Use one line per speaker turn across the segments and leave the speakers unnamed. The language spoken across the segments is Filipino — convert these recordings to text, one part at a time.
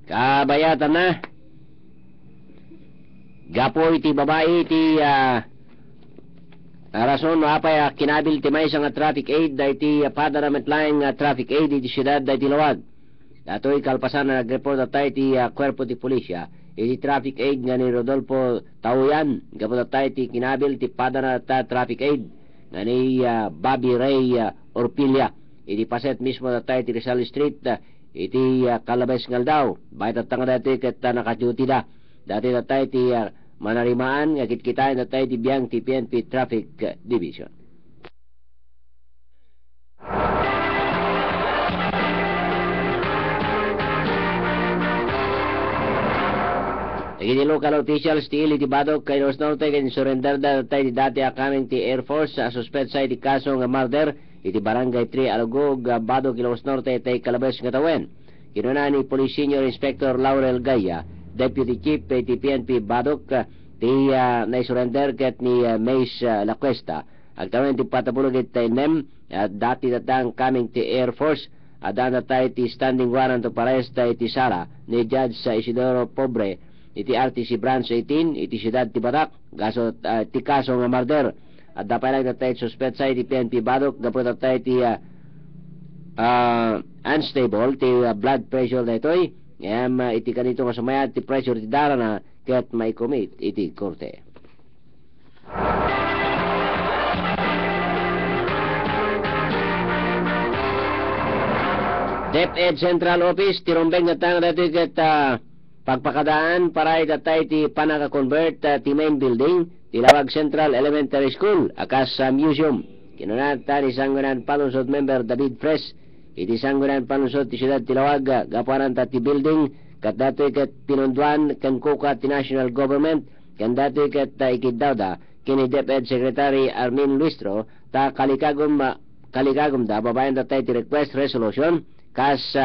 Kabayatan na. Gapo iti babae iti rason mapay kinabil ti may nga traffic aid da iti padarament laing traffic aid iti siyudad da iti Lawag. Dato'y kalpasan na nag-report na tayo iti kwerpo ti pulisya iti traffic aid nga ni Rodolfo Tauyan. Gapo na tayo iti kinabil ti padarament traffic aid nga ni Bobby Ray Orpilia. Iti paset mismo na tayo iti Rizal Street iti Calabes Ngaldaw. Bayat at tanga dati kat nakaduty da. Dati na tayo iti manarimaan nga kitkitain na tayo iti biyang ti PNP Traffic Division. Iti local officials ti ili ti Badok kay Los Norte kay surrender da tayo iti dati akaming ti Air Force sa suspect sa iti kaso nga murder iti Barangay 3 Alugog Badok Los Norte tay Calabes nga tawen. Kinuna ni Police Senior Inspector Laurel Gaya, Deputy Chief iti PNP Badok ti naisurrender ket ni Mace Lacuesta. Agtawen ti patapulog iti NEM dati datang coming ti Air Force adan na tayo ti standing warrant of arrest iti Sara ni Judge Isidoro Pobre iti RTC Branch 18 iti siyudad ti Batak gaso ti kaso nga murder. At dapat lang na tayo suspect sa iti PNP Badok dapat na tayo ti unstable ti blood pressure na ito'y iti kanito nga sumayad ti pressure ti dara na ket may commit iti korte. DepEd Central Office ti rumbeng na tanga dati ket pagpakadaan para itatay ti panaka-convert ti main building ti Lawag Central Elementary School akas sa museum. Kinunata ni Sangguniang Palunsod member David Fresh iti Sangguniang Palunsod ti siyudad ti Lawag gapuanan ta ti building kat datoy ket pinunduan ken kuka ti national government ken datoy ket ikidawda kini DepEd Secretary Armin Luistro ta kalikagum da babayan da ti request resolution kas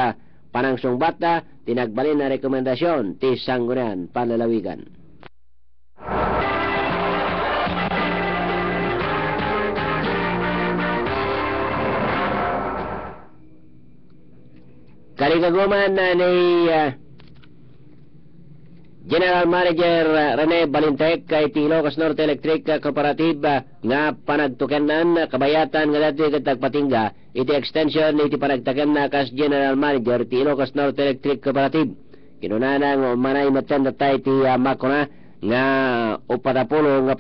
panangsong bata tinagbalin na rekomendasyon ti Sangguniang Panlalawigan. Kalikaguman ni General Manager Rene Balintek kay ti Ilocos Norte Electric Cooperative nga panagtukenan kabayatan nga dati ket tagpatingga iti extension iti panagtaken na kas General Manager ti Ilocos Norte Electric Cooperative. Kinunana nga manay matenda tay ti makona nga upatapulo nga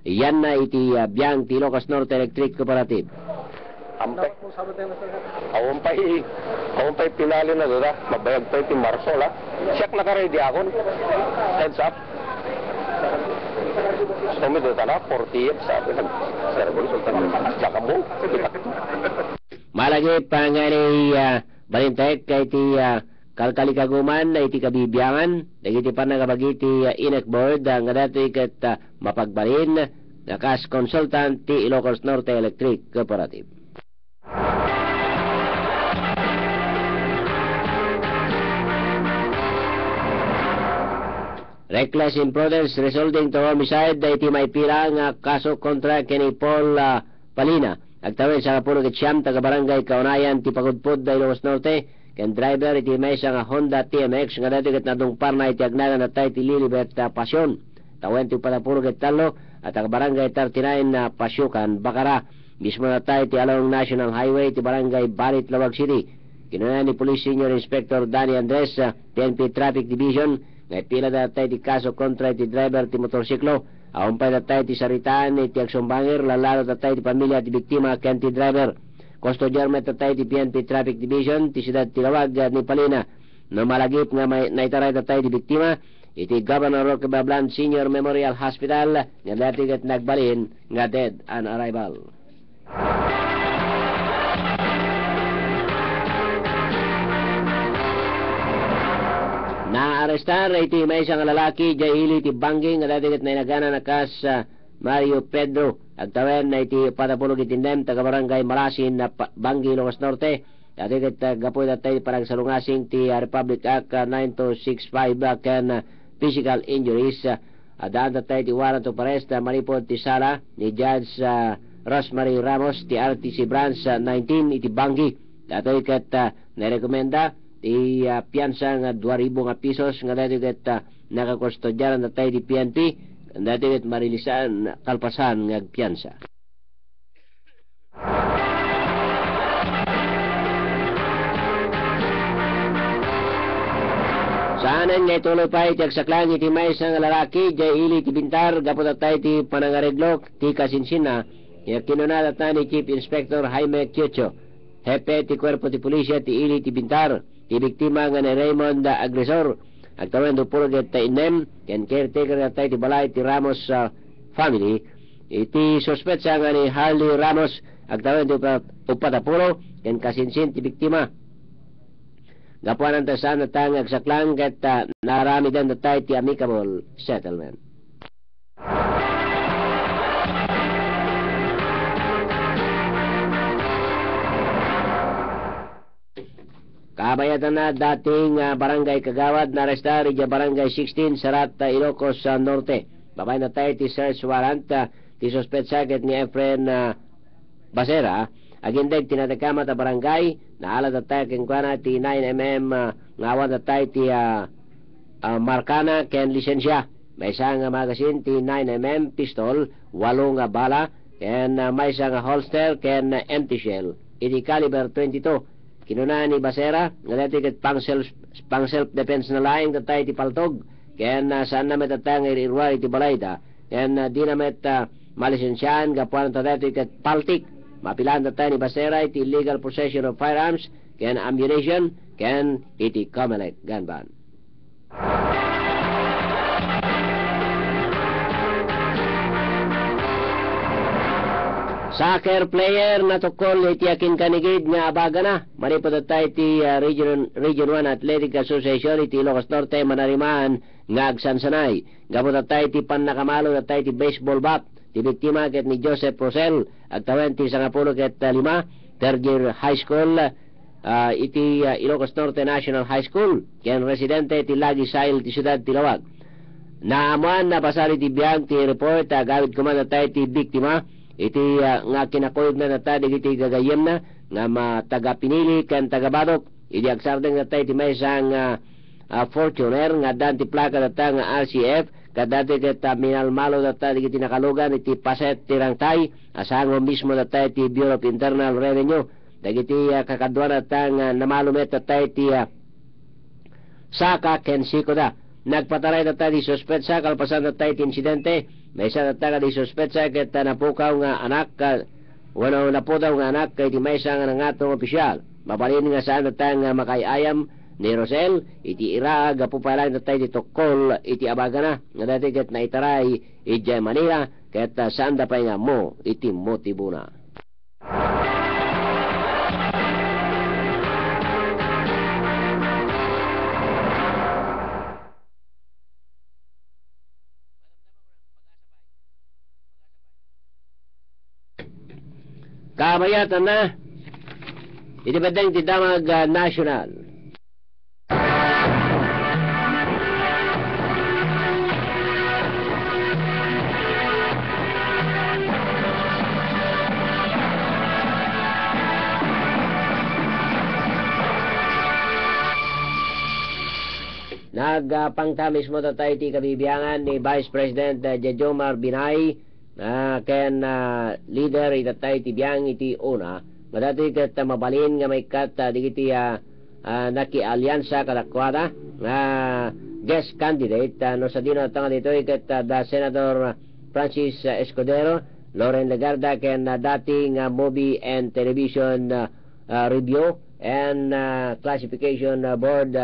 yan na iti biyang ti Ilocos Norte Electric Cooperative.
Awampay pinali na doon, mabayag pa iti Marsola. Siyak naka-ready ako. Heads up. Sumito na, 48, sabi nag-servol, sultan, tsaka mo.
Malagi pangani Balintek kay iti kalkalikaguman na iti kabibiyangan, nagiti pa nagabagiti Inek Board, nga dati ket mapagbalin, nakas consultant ti Ilocos Norte Electric Cooperative. Reckless imprudence resulting to homicide da iti may pila nga kaso kontra kini Paul Palina. Agtawin sa kapulo ket siyam taga barangay Kaunayan ti Pagudpud da Ilocos Norte ken driver iti may nga Honda TMX nga dati ket nadungpar na iti agnagan na tayo ti Lilibet Pasyon. Tawen ti palapulo ket talo at taga barangay 39 na Pasyukan Bakara. Mismo na tayo ti along National Highway ti barangay Balit Lawag City. Kinuha ni Police Senior Inspector Danny Andres PNP Traffic Division nga pila da tayo ti kaso kontra ti driver ti motorsiklo. Awampay da tayo ti saritaan ti agsumbangir lalaro da tayo ti pamilya ti biktima ken ti driver. Custodiarmet da tayo ti PNP Traffic Division ti siyudad ti Lawag ni Palina. No malagip nga may naitaray da tayo ti biktima iti Governor Roque Bablan Senior Memorial Hospital nga dati ket nagbalin nga dead on arrival. Naarestar iti may isang lalaki jahili ti Bangi nga dati ket nainagana nakas Mario Pedro agtawen na iti patapulog iti nem taga barangay Marasin na Bangi Ilocos Norte dati ket gapoy datay parang salungasing ti Republic Act 9265 ken physical injuries adaan datay ti warrant of arrest malipod ti sala ni Judge Rosemary Ramos ti RTC Branch 19 iti Bangi dati ket narekomenda ti piyansa nga 2,000 nga pisos nga dati ket nakakustodyaran na tayo di PNP dati ket marilisan kalpasan nga piyansa. Saanan nga ituloy pa iti agsaklang iti may nga lalaki jay ili ti bintar gapot at tayo ti panangareglok ti kasinsina kinunat na ni Chief Inspector Jaime Quiocho hepe ti kwerpo ti pulisya ti ili ti bintar ti biktima nga ni Raymond Agresor agtawan do puro ket inem ken caretaker at tayo ti balay ti Ramos family iti suspetsa nga ni Harley Ramos agtawan do upatapulo ken kasinsin ti biktima gapuanan ta saan natang agsaklang ket narami den tayo ti amicable settlement. Kabayatan na dating barangay Kagawad na aresta ridya barangay 16 Sarat Ilocos Norte. Babay na tayo ti search warrant ti suspetsa ket ni Efren Basera agindeg tinatagkamat a barangay naala na tayo kenkwana ti 9mm ngawan na tayo ti markana ken lisensya may isang magasin ti 9mm pistol 8 nga bala ken may isang holster ken empty shell iti caliber 22 kinuna ni Basera nga dati ket pang self defense na laing na tayo ti paltog ken saan na metatang irirwa iti balayda ken di na met malisensyan gapuan ta dati ket paltik mapilan na tayo ni Basera iti illegal possession of firearms ken ammunition ken iti Comelec gun ban. Soccer player na tukol iti akin kanigid nga abaga na manipod tayo iti Region 1 Athletic Association iti Ilocos Norte manarimaan nga agsansanay gabot tayo iti pannakamalo na tayo iti baseball bat ti biktima ket ni Joseph Rosel agtawen ti 10 ket 5 third year high school iti Ilocos Norte National High School ken residente ti Lagi Sail ti siyudad ti Lawag. Naamuan na basari ti biyag ti report gawid kuman tayo ti biktima iti nga kinakoyod na tayo iti gagayem na nga taga Pinili ken taga Badok iti agsardeng na tayo ti may isang Fortuner nga dan ti plaka na tayo nga RCF kadati ket minalmalo data iti nakalugan iti paset tirangtay asango mismo data iti Bureau of Internal Revenue dagiti kakadwa data nga namalumet data iti Saka ken Sikoda nagpataray data di suspetsa kalpasan data iti insidente may isa data di suspetsa ket napukaw nga anak wano napudaw nga anak kay iti may isa nga nangatong opisyal mabalin nga saan data nga makayayam ni Rosel iti ira gapupalan na tayo ditokol iti abaga na nga dati ket naitaray iti Manila ket saan da pa nga mo iti motibuna. Kabayatan na iti badeng ti Damag National. Nagpangtamis mo tayo ti kabibiyangan ni Vice President Jejomar Binay ken leader ita tayo ti biyang iti una madati ket mabalin nga may kat digiti naki-alyansa kadakwada guest candidate no sa dino tanga dito ket da Senator Francis Escudero, Loren Legarda ken dating movie and television review and classification board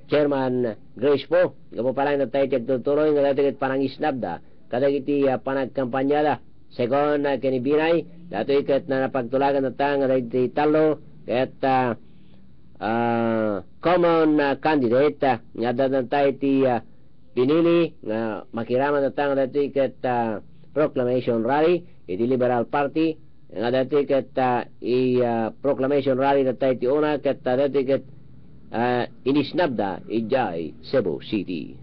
Chairman Grace Po. Gapo pa lang na tayo tagtutuloy nga dati ket panangisnab da kadag iti panagkampanya da second kinibinay dato ikat na napagtulagan na tang nga iti talo ket common candidate nga dadan tayo iti pinili nga makiraman na tang dato ikat proclamation rally iti Liberal Party nga dato ikat proclamation rally na tayo iti una ket dato ikat inisnab da ijay Cebu City.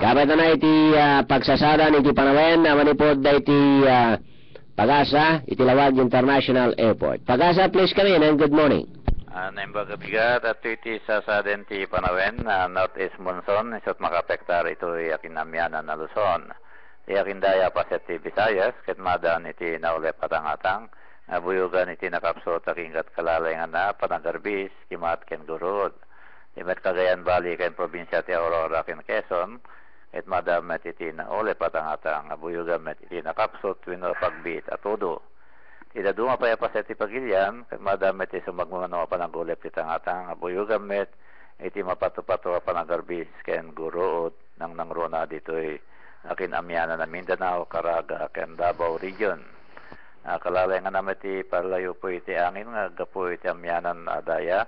Kapit na iti pagsasada iti panawen manipod da iti Pag-asa, Itilawag International Airport. Pag-asa, please come in and good morning.
Naimbag kabigat at iti sa sadin ti Panawen na Northeast Monsoon isot makapektar ito yakin namyanan na Luzon. Yakin daya paset ti Visayas ket madan iti naule patangatang buyugan iti nakapsot akinggat kalalengan na panagarbis kimat ken gurud. Imet Cagayan Valley ken probinsya ti Aurora ken Quezon ket madam met iti naule patangatang buyugan met iti nakapsot wenno pagbit at todo. Ida dunga pa yapas iti pagilyan, ket madamit iti sumagmano panagulep iti tangatang buyugan met iti mapatupato panagarbis ken guruot nang nangruna ditoy akin amyana na Mindanao, Caraga ken Davao region. Kalalay nga naman iti parlayo po iti angin nga gapo iti amyanan adaya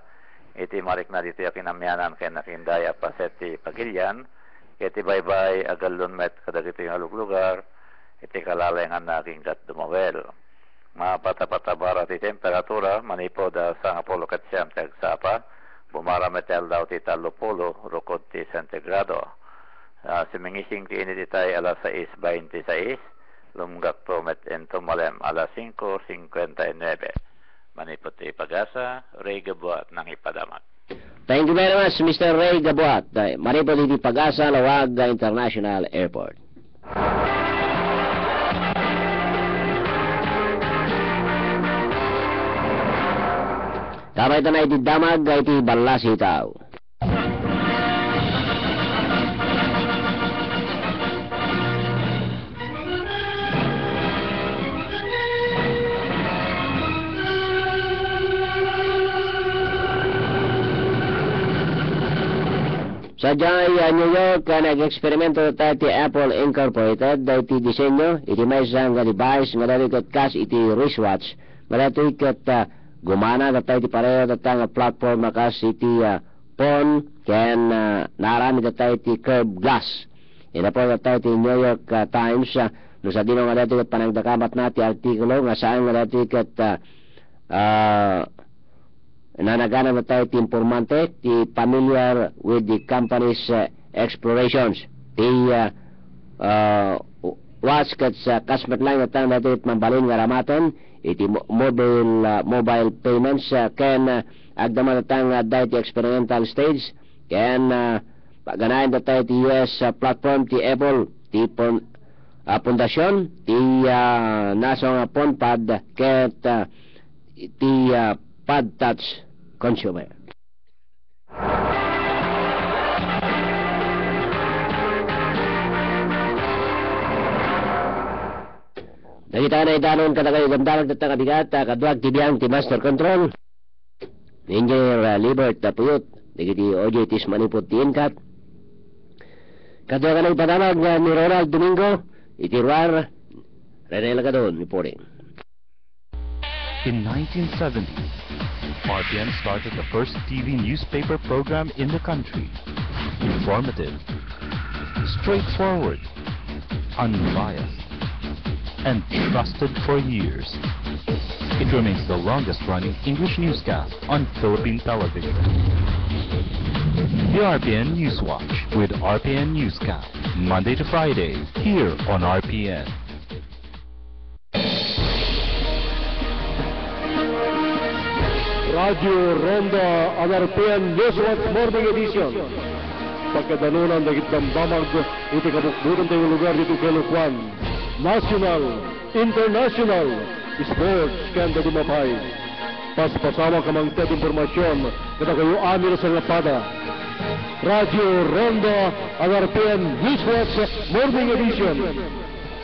iti marik na dito akin amyanan ken akin daya paset iti pagilyan ket iti baybay agalon met kadagito yung aluglugar iti kalalay nga naking gat dumawel. Mapatapatabarat ti temperatura manipo da sa Apollo ket siyam tagsapa bumarametel daw ti 30 rukod ti sentigrado. Simingising ti init itay alas 6:26 lumgak promet ento malem alas 5:59. Manipo ti Pag-asa, Ray Gabuat ng Ipadamat.
Thank you very much, Mr. Ray Gabuat. Manipo ti Pag-asa, Lawag International Airport. Kamay tanay ti damag iti balas itaw. Sa New York, nag-eksperimento tayo ti Apple Incorporated iti disenyo, iti may isang device nga dati kat kas iti wristwatch nga dati kat gumana datay ti pareho datay nga platform makas iti phone ken narami datay ti curved glass. Ina po datay ti New York Times no sa dino nga dati kat panagdakamat na ti artikulo nga saan nga dati kat nanagana datay ti informante ti familiar with the company's explorations. Ti watch kat sa kasmet lang datay dati mambalin nga ramaton iti mobile payments ken agdama datang dahiti experimental stage ken paganayan datay ti US platform ti Apple ti pundasyon ti nasong PhonePad ket ti Pad Touch consumer. Nakita na idanon katagay damdalag na kabigat kaduag tibiyang ti Master Control Engineer Libert Puyot nagiti OJTs manipot ti Inkat kaduag na ipadamag ni Ronald Domingo itiruar Rene Lagadon reporting.
In 1970, RPN started the first TV newspaper program in the country. Informative, straightforward, unbiased, and trusted for years. It remains the longest-running English newscast on Philippine television. The RPN Newswatch with RPN Newscast, Monday to Friday, here on RPN.
Radio Ronda ang RPN Newswatch Morning Edition. Pagkadanunan dagit dambamag iti kabukbukan tayo lugar dito kay Lukwan. National, international, sports kanda dumapay. Paspasama kamang tet informasyon kada kayo amir sa lapada. Radio Ronda ang RPN Newswatch Morning Edition.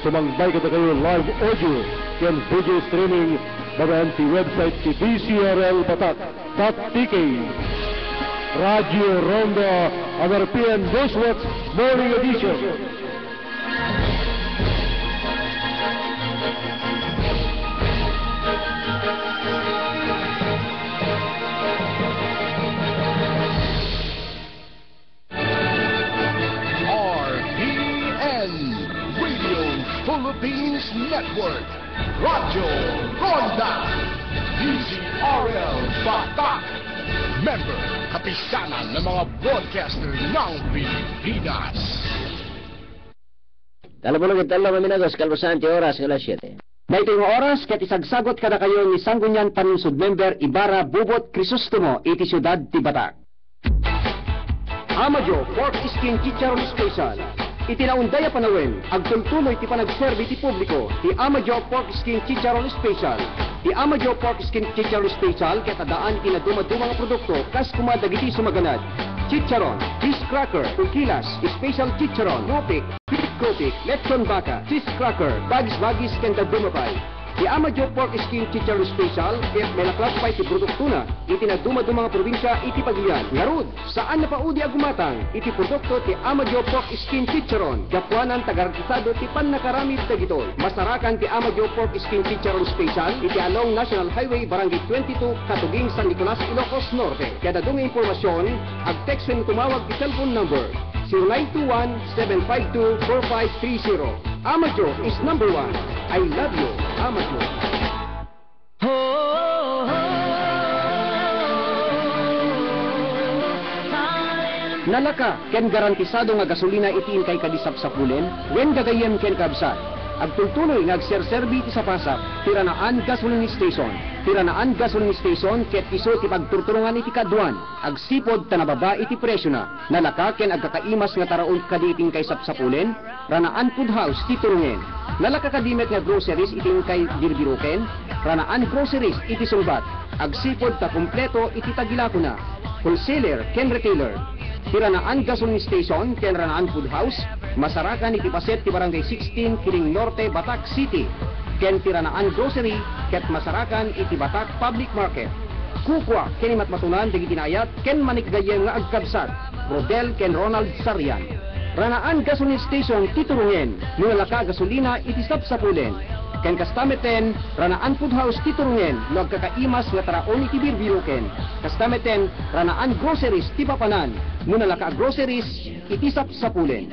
Sumangbay kada kayo live audio and video streaming bagaan ti website ti DCRLbatak.tk. Radio Ronda ang RPN Newswatch Morning Edition.
RPN Radio Philippines Network. Radio Ronda DCRL Batak. Member kapisanan ng mga broadcaster ng Pilipinas.
Talabulog italo maminagos kalbusan ti oras alas 7.
Na ito yung oras, ket isagsagot kada kayo ni Sangguniang Panunsod Member Ibarra Bubot Crisostomo, iti Siyudad ti Batak. Amajo Pork Skin Chicharon Special. Iti naundaya panawin, agtultuloy ti panagserbi ti publiko, ti Amajo Pork Skin Chicharon Special. Ti Amajo Pork Skin Chicharon Special, ket adaan iti naduma-duma nga produkto, kas kumadagiti sumaganad. Chicharon, fish cracker, tukilas, special chicharon, nopik, Kopik, lechon baka, cheese cracker, bagis-bagis kenda dumapay. Di Amajo Pork Skin Chicharon Special, ket may naklasipay ti produkto na, iti nagduma-duma nga probinsya, iti Pagilian. Ngarud, saan na paudi agumatang, iti produkto ti Amajo Pork Skin Chicharon, gapuanan tagartisado ti pannakaramid dagitoy. Masarakan ti Amajo Pork Skin Chicharon Special, iti along National Highway, Barangay 22, Katuging, San Nicolas, Ilocos Norte. Kada dung impormasyon, ag-text and tumawag ti cellphone number 0921-752-4530. Amajo is number one. I love you, Amajo. Nalaka, ken garantisado nga gasolina itiin kay kadisapsapulen, wen gagayem ken kabsat. Agtultuloy nga agserserbi ti sa pasak, tiranaan gasoline station. Tiranaan gasoline station ket iso ti pagturturungan iti kaduan. Agsipod tanababa iti presyo na. Nalaka ken agkakaimas nga taraon kaditing kay sapsapulen, ranaan food house ti turungen. Nalaka kadimet nga groceries iting kay dirbiruken, ranaan groceries iti sumbat. Agsipod ta kompleto iti tagilako na. Wholesaler ken retailer. Tiranaan gasoline station ken ranaan food house, masarakan iti paset ti barangay 16 Kiling Norte, Batak City. Ken tiranaan grocery ket masarakan iti Batak Public Market. Kukwa ken matmatunan dagiti tinayat ken manikgayem nga agkabsat. Rodel ken Ronald Sarian. Ranaan gasoline station ti turungen, nalaka gasolina iti sapsapulen. Ken kastameten, ranaan food house ti turungen, no agkakaimas nga taraon iti birbiruken. Kastameten, ranaan groceries ti papanan, no nalaka groceries iti sapsapulen.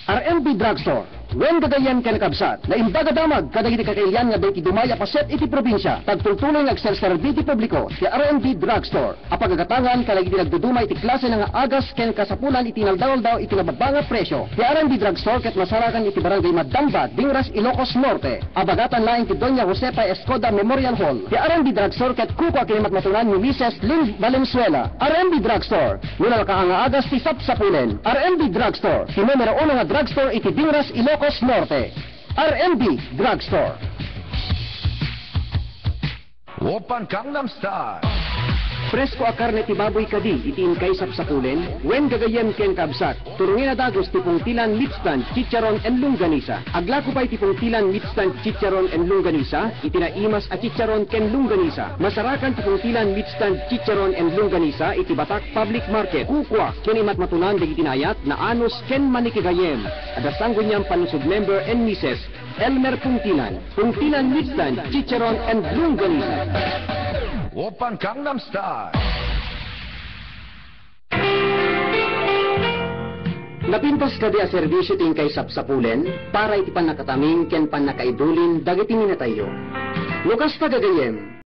RMB Drugstore. Wen gagayan ken kabsat, na imbaga damag kadagiti kakailyan nga dayti dumaya paset iti probinsya, tagtultuloy nga agserserbi ti publiko, ti RMB Drugstore. Apagagatangan kadagiti nagdudumay ti klase nga agas ken kasapulan iti naldawal iti nababanga presyo. Ti RMB Drugstore ket masarakan iti barangay Madamba, Dingras, Ilocos Norte. Abagatan laing ti Doña Josefa Escoda Memorial Hall. Ti RMB Drugstore ket kukwa ken matmatunan ni Mrs. Lynn Valenzuela. RMB Drugstore, ngunal ka nga agas ti sapsapulen. RMB Drugstore, ti numero 1 nga drugstore iti Dingras, Ilocos Norte. RMB Drugstore.
Open Gangnam Style.
Presko a karne ti baboy kadi itiin kay sapsapulen, wen gagayem ken kabsat, turungin na dagos ti pungtilan mitstan, chicharon en lungganisa. Aglako pa'y ti pungtilan mitstan, chicharon en lungganisa, itinaimas a chicharon ken lungganisa. Masarakan ti pungtilan mitstan, chicharon en lungganisa, iti Batak Public Market. Kukwa, ken imatmatunan di itinayat, na anos ken manikigayem. Adasanggo niyang Panunsod Member and Mrs. Elmer Pungtilan. Pungtilan mitstan, chicharon en lungganisa.
Open Gangnam Style.
Napintas kadi a serbisyo ting kay sapsapulen para iti panakataming ken panakaidulin dagiti minatayo. Lukas tagagayem,